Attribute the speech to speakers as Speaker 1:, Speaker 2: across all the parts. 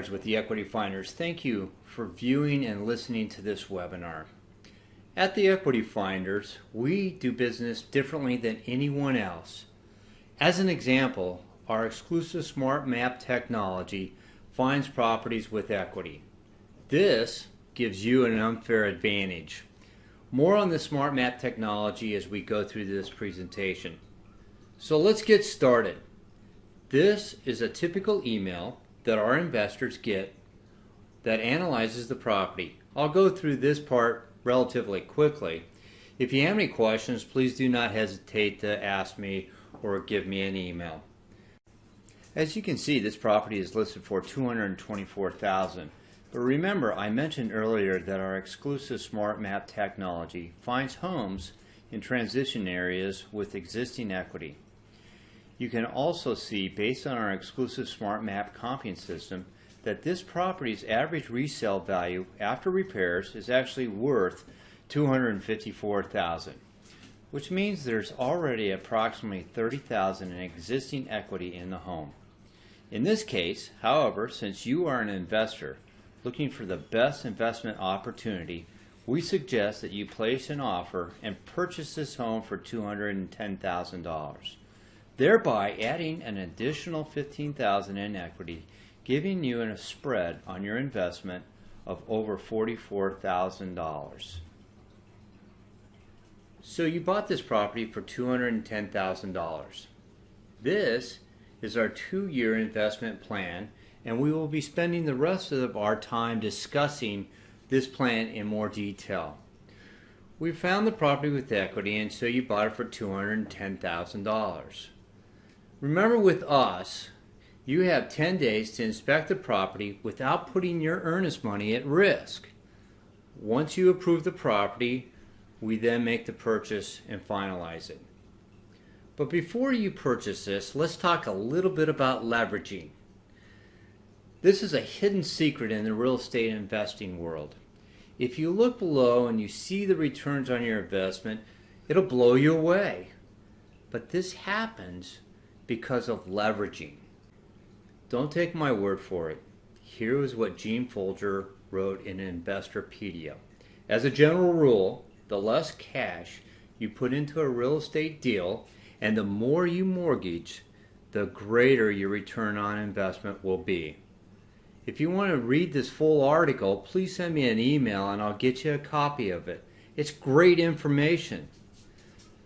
Speaker 1: buyers with the Equity Finders, thank you for viewing and listening to this webinar. At the Equity Finders, we do business differently than anyone else. As an example, our exclusive Smart Map technology finds properties with equity. This gives you an unfair advantage. More on the Smart Map technology as we go through this presentation. So let's get started. This is a typical email that our investors get that analyzes the property. I'll go through this part relatively quickly. If you have any questions, please do not hesitate to ask me or give me an email. As you can see, this property is listed for $224,000. But remember, I mentioned earlier that our exclusive Smart Map technology finds homes in transition areas with existing equity. You can also see, based on our exclusive Smart Map comping system, that this property's average resale value after repairs is actually worth $254,000, which means there's already approximately $30,000 in existing equity in the home. In this case, however, since you are an investor looking for the best investment opportunity, we suggest that you place an offer and purchase this home for $210,000. Thereby adding an additional $15,000 in equity, giving you a spread on your investment of over $44,000. So you bought this property for $210,000. This is our 2-year investment plan, and we will be spending the rest of our time discussing this plan in more detail. We found the property with equity, and so you bought it for $210,000. Remember, with us, you have 10 days to inspect the property without putting your earnest money at risk. Once you approve the property, we then make the purchase and finalize it. But before you purchase this, let's talk a little bit about leveraging. This is a hidden secret in the real estate investing world. If you look below and you see the returns on your investment, it'll blow you away. But this happens because of leveraging. Don't take my word for it. Here is what Gene Folger wrote in Investorpedia. As a general rule, the less cash you put into a real estate deal and the more you mortgage, the greater your return on investment will be. If you want to read this full article, please send me an email and I'll get you a copy of it. It's great information.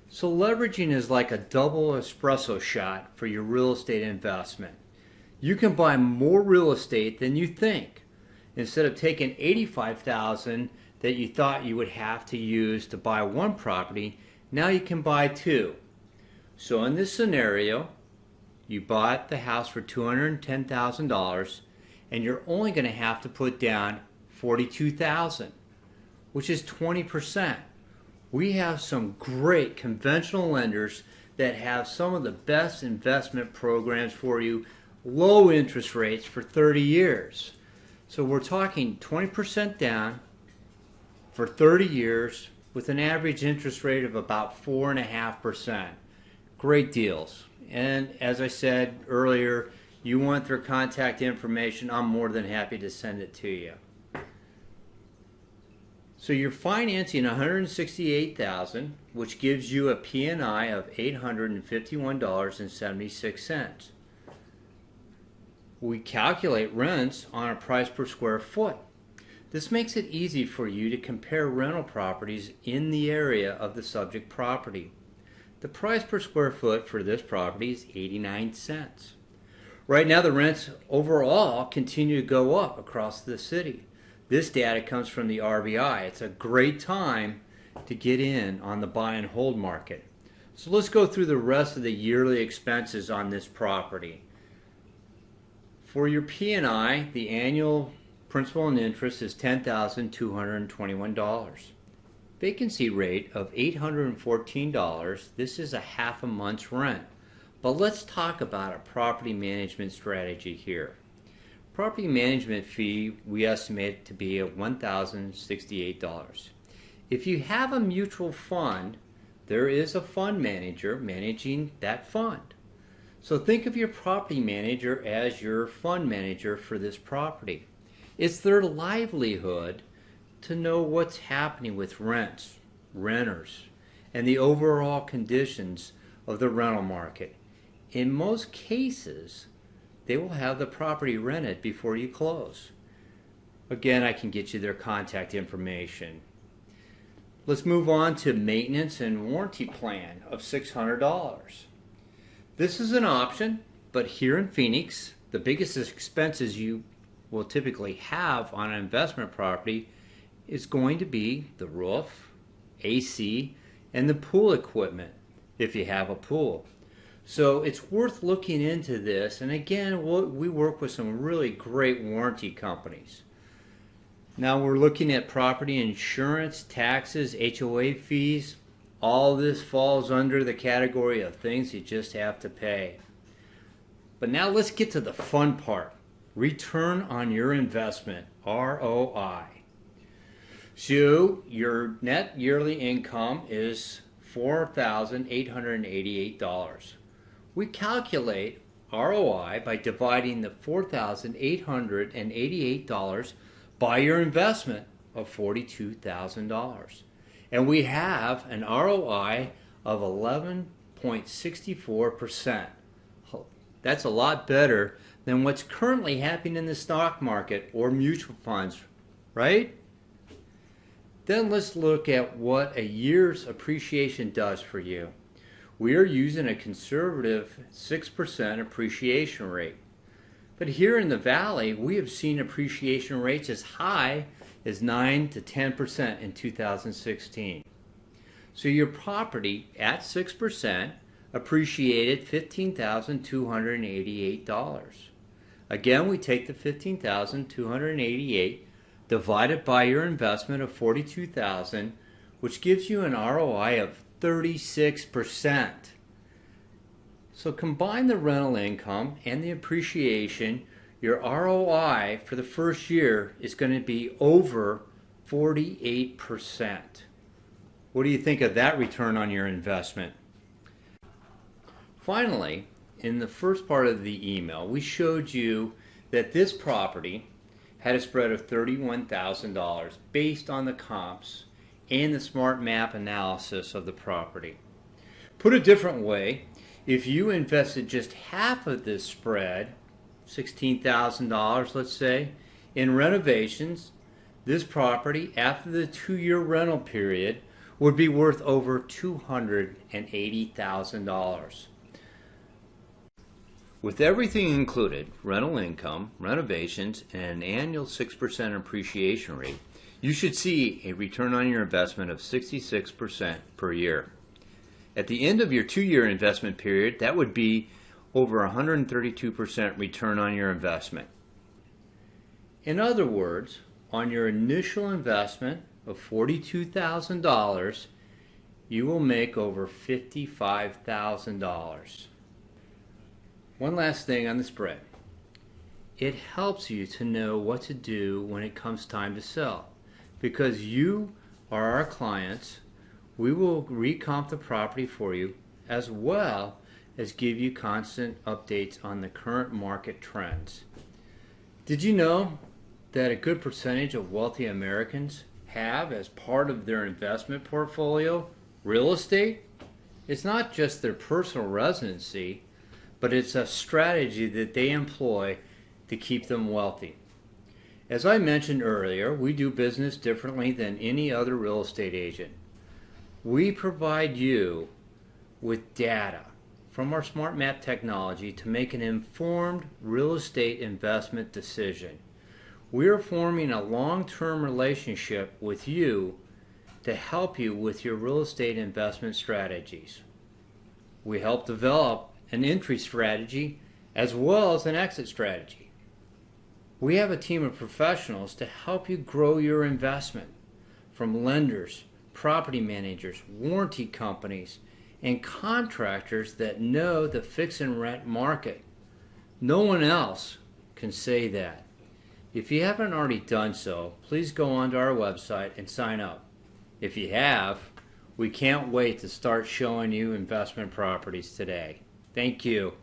Speaker 1: So leveraging is like a double espresso shot for your real estate investment. You can buy more real estate than you think. Instead of taking $85,000 that you thought you would have to use to buy one property, now you can buy two. So in this scenario, you bought the house for $210,000 and you're only going to have to put down $42,000, which is 20%. We have some great conventional lenders that have some of the best investment programs for you, low interest rates for 30 years. So we're talking 20% down for 30 years with an average interest rate of about 4.5%. Great deals. And as I said earlier, you want their contact information, I'm more than happy to send it to you. So you're financing $168,000, which gives you a P&I of $851.76. We calculate rents on a price per square foot. This makes it easy for you to compare rental properties in the area of the subject property. The price per square foot for this property is 89 cents. Right now the rents overall continue to go up across the city. This data comes from the RVI. It's a great time to get in on the buy and hold market. So let's go through the rest of the yearly expenses on this property. For your P&I, the annual principal and interest is $10,221. Vacancy rate of $814. This is a half a month's rent. But let's talk about a property management strategy here. Property management fee we estimate to be at $1,068. If you have a mutual fund, there is a fund manager managing that fund. So think of your property manager as your fund manager for this property. It's their livelihood to know what's happening with rents, renters, and the overall conditions of the rental market. In most cases, they will have the property rented before you close. Again, I can get you their contact information. Let's move on to maintenance and warranty plan of $600. This is an option, but here in Phoenix, the biggest expenses you will typically have on an investment property is going to be the roof, AC, and the pool equipment if you have a pool. So it's worth looking into this, and again, we work with some really great warranty companies. Now we're looking at property insurance, taxes, HOA fees. All this falls under the category of things you just have to pay. But now let's get to the fun part. Return on your investment, ROI. So your net yearly income is $4,888. We calculate ROI by dividing the $4,888 by your investment of $42,000. And we have an ROI of 11.64%. That's a lot better than what's currently happening in the stock market or mutual funds, right? Then let's look at what a year's appreciation does for you. We are using a conservative 6% appreciation rate. But here in the Valley, we have seen appreciation rates as high as 9 to 10% in 2016. So your property at 6% appreciated $15,288. Again, we take the $15,288 divided by your investment of $42,000, which gives you an ROI of 36%. So combine the rental income and the appreciation, your ROI for the first year is going to be over 48%. What do you think of that return on your investment? Finally, in the first part of the email, we showed you that this property had a spread of $31,000 based on the comps and the smart map analysis of the property. Put a different way, if you invested just half of this spread, $16,000 let's say, in renovations, this property after the 2-year rental period would be worth over $280,000. With everything included, rental income, renovations, and an annual 6% appreciation rate, you should see a return on your investment of 66% per year. At the end of your 2-year investment period, that would be over 132% return on your investment. In other words, on your initial investment of $42,000, you will make over $55,000. One last thing on the spread. It helps you to know what to do when it comes time to sell. Because you are our clients, we will recomp the property for you as well as give you constant updates on the current market trends. Did you know that a good percentage of wealthy Americans have as part of their investment portfolio real estate? It's not just their personal residency, but it's a strategy that they employ to keep them wealthy. As I mentioned earlier, we do business differently than any other real estate agent. We provide you with data from our Smart Map technology to make an informed real estate investment decision. We are forming a long-term relationship with you to help you with your real estate investment strategies. We help develop an entry strategy as well as an exit strategy. We have a team of professionals to help you grow your investment, from lenders, property managers, warranty companies, and contractors that know the fix and rent market. No one else can say that. If you haven't already done so, please go onto our website and sign up. If you have, we can't wait to start showing you investment properties today. Thank you.